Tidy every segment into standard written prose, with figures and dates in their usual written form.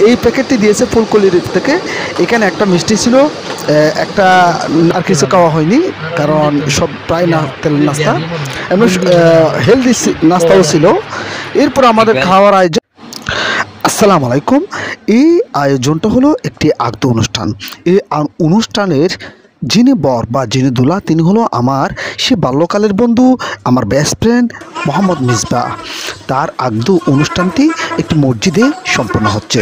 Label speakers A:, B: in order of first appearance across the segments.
A: এই প্যাকেটটি দিয়েছে ফুলকলির থেকে। এখানে একটা মিষ্টি ছিল, একটা আর কিছু খাওয়া হয়নি, কারণ সব প্রায় তেল নাস্তা এবং হেলদি নাস্তাও ছিল। এরপর আমাদের খাওয়ার আয়োজন। আসসালামু আলাইকুম। এই আয়োজনটা হলো একটি আগদ অনুষ্ঠান। এই অনুষ্ঠানের যিনি বর বা যিনি দুলা, তিনি হলো আমার সে বাল্যকালের বন্ধু, আমার বেস্ট ফ্রেন্ড মোহাম্মদ মিসবাহ। তার আগদ অনুষ্ঠানটি একটি মসজিদে সম্পন্ন হচ্ছে।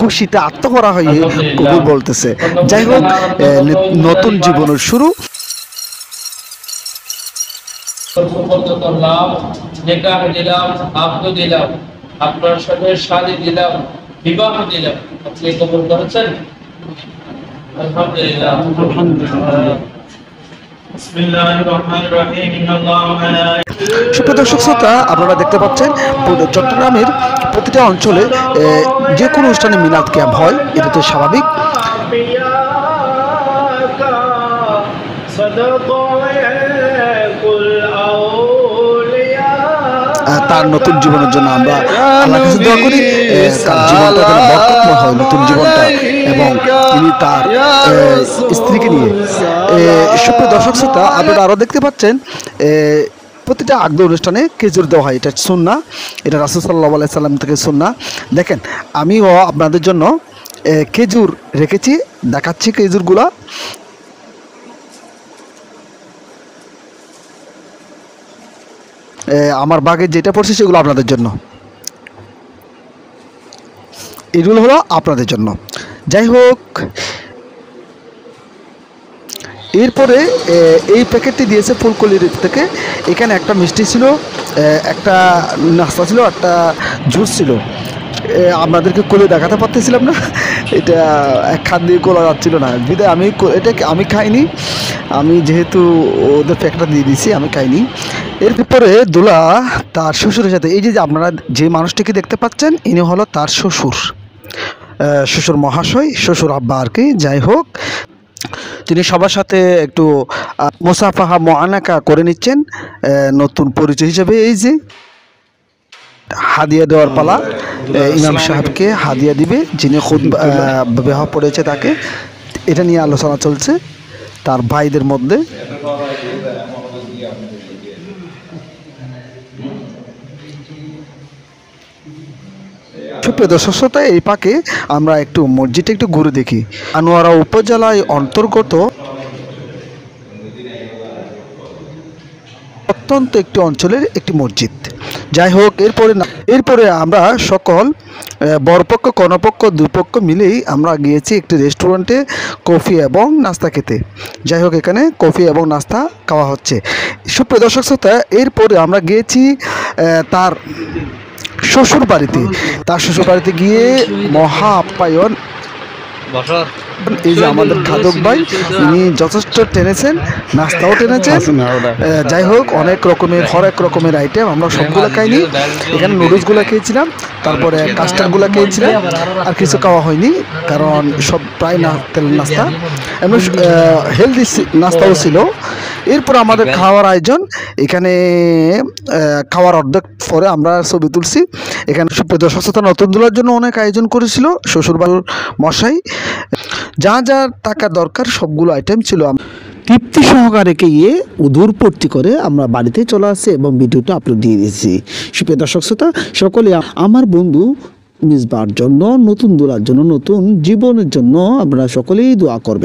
A: খুশিতে আত্মহরা হয়ে কবুল বলতেছে। যাই হোক, নতুন জীবনের শুরু।
B: আপনার সাথে শাদী দিলাম, বিবাহ দিলাম, আপনি কবুল করেছেন? আলহামদুলিল্লাহ।
A: সুপ্রিয় দর্শক শ্রোতা, আপনারা দেখতে পাচ্ছেন চট্টগ্রামের প্রতিটা অঞ্চলে যে কোনো অনুষ্ঠানে মিলাদ ক্যাম্প হয়, এটা তো স্বাভাবিক। তার নতুন জীবনের জন্য আমরা আল্লাহর কাছে দোয়া করি, তার জীবনটা যেন বরকতময় হয়, নতুন জীবনটা, এবং তিনি তার স্ত্রীকে নিয়ে। সুপ্রিয় দর্শক শ্রোতা, আপনারা আরও দেখতে পাচ্ছেন প্রতিটা আগদ অনুষ্ঠানে খেজুর দেওয়া হয়। এটা সুন্নাহ, এটা রাসূল সাল্লাল্লাহু আলাইহি সাল্লাম থেকে সুন্নাহ। দেখেন, আমিও আপনাদের জন্য খেজুর রেখেছি, দেখাচ্ছি খেজুরগুলা। আমার বাগে যেটা পড়ছে সেগুলো আপনাদের জন্য, এগুলো হলো আপনাদের জন্য। যাই হোক, এরপরে এই প্যাকেটটি দিয়েছে ফুলকলির থেকে। এখানে একটা মিষ্টি ছিল, একটা নাস্তা ছিল, একটা জুস ছিল। আপনাদেরকে কোলে দেখাতে পারতেছিলাম না, এটা এক খান দিয়ে কোলা যাচ্ছিল না, বিদায় আমি খাইনি। আমি যেহেতু ওদের প্যাকটা দিয়ে দিয়েছি, আমি খাইনি। এরপরে দুলা তার শ্বশুরের সাথে, এই যে আপনারা যে মানুষটিকে দেখতে পাচ্ছেন, ইনি হলো তার শ্বশুর মহাশয়, শ্বশুর আব্বা আর কি। যাই হোক, তিনি সবার সাথে একটু মুসাফাহা মুআনাকা করে নিচ্ছেন নতুন পরিচয় হিসেবে। এই যে হাদিয়া দেওয়ার পালা, ইমাম সাহেবকে হাদিয়া দিবে, যিনি খুদ বিবাহ পড়েছে তাকে। এটা নিয়ে আলোচনা চলছে তার ভাইদের মধ্যে। সুপ্রিয় দর্শক শ্রোতা, এই পাকে আমরা একটু মসজিদটা একটু ঘুরে দেখি। আনোয়ারা উপজেলায় অন্তর্গত অত্যন্ত একটি অঞ্চলের একটি মসজিদ। যাই হোক, এরপরে আমরা সকল বরপক্ষ কর্ণপক্ষ দুই পক্ষ মিলেই আমরা গিয়েছি একটি রেস্টুরেন্টে কফি এবং নাস্তা খেতে। যাই হোক, এখানে কফি এবং নাস্তা খাওয়া হচ্ছে। সুপ্রিয় দর্শক শ্রোতা, এরপরে আমরা গিয়েছি তার শ্বশুর বাড়িতে গিয়ে মহা আপ্যায়ন। এই যে আমাদের খাদক ভাই, ইনি যথেষ্ট টেনেছেন, নাস্তাও টেনেছেন। যাই হোক, হরেক রকমের আইটেম, আমরা সবগুলো খাইনি। এখানে নুডলসগুলো খেয়েছিলাম, তারপরে কাস্টার্ডগুলো খেয়েছিলাম, আর কিছু খাওয়া হয়নি, কারণ সব প্রায় তেল নাস্তা এবং হেলদি নাস্তাও ছিল। এরপর আমাদের খাওয়ার আয়োজন। এখানে খাওয়ার অর্ধেক পরে আমরা ছবি তুলছি। এখানে সুপ্রিয় দর্শক শ্রোতা, নতুন দুলার জন্য অনেক আয়োজন করেছিল শ্বশুরবাড়ির মশাই। যা যা টাকা দরকার সবগুলো আইটেম ছিল। তৃপ্তি সহকারে গিয়ে উদূরপূর্তি করে আমরা বাড়িতে চলে আসছি এবং ভিডিওটা আপলোড দিয়ে দিয়েছি। সুপ্রিয় দর্শক শ্রোতা, সকলে আমার বন্ধু মিসবাহর জন্য, নতুন দুলার জন্য, নতুন জীবনের জন্য আপনারা সকলেই দোয়া করবেন।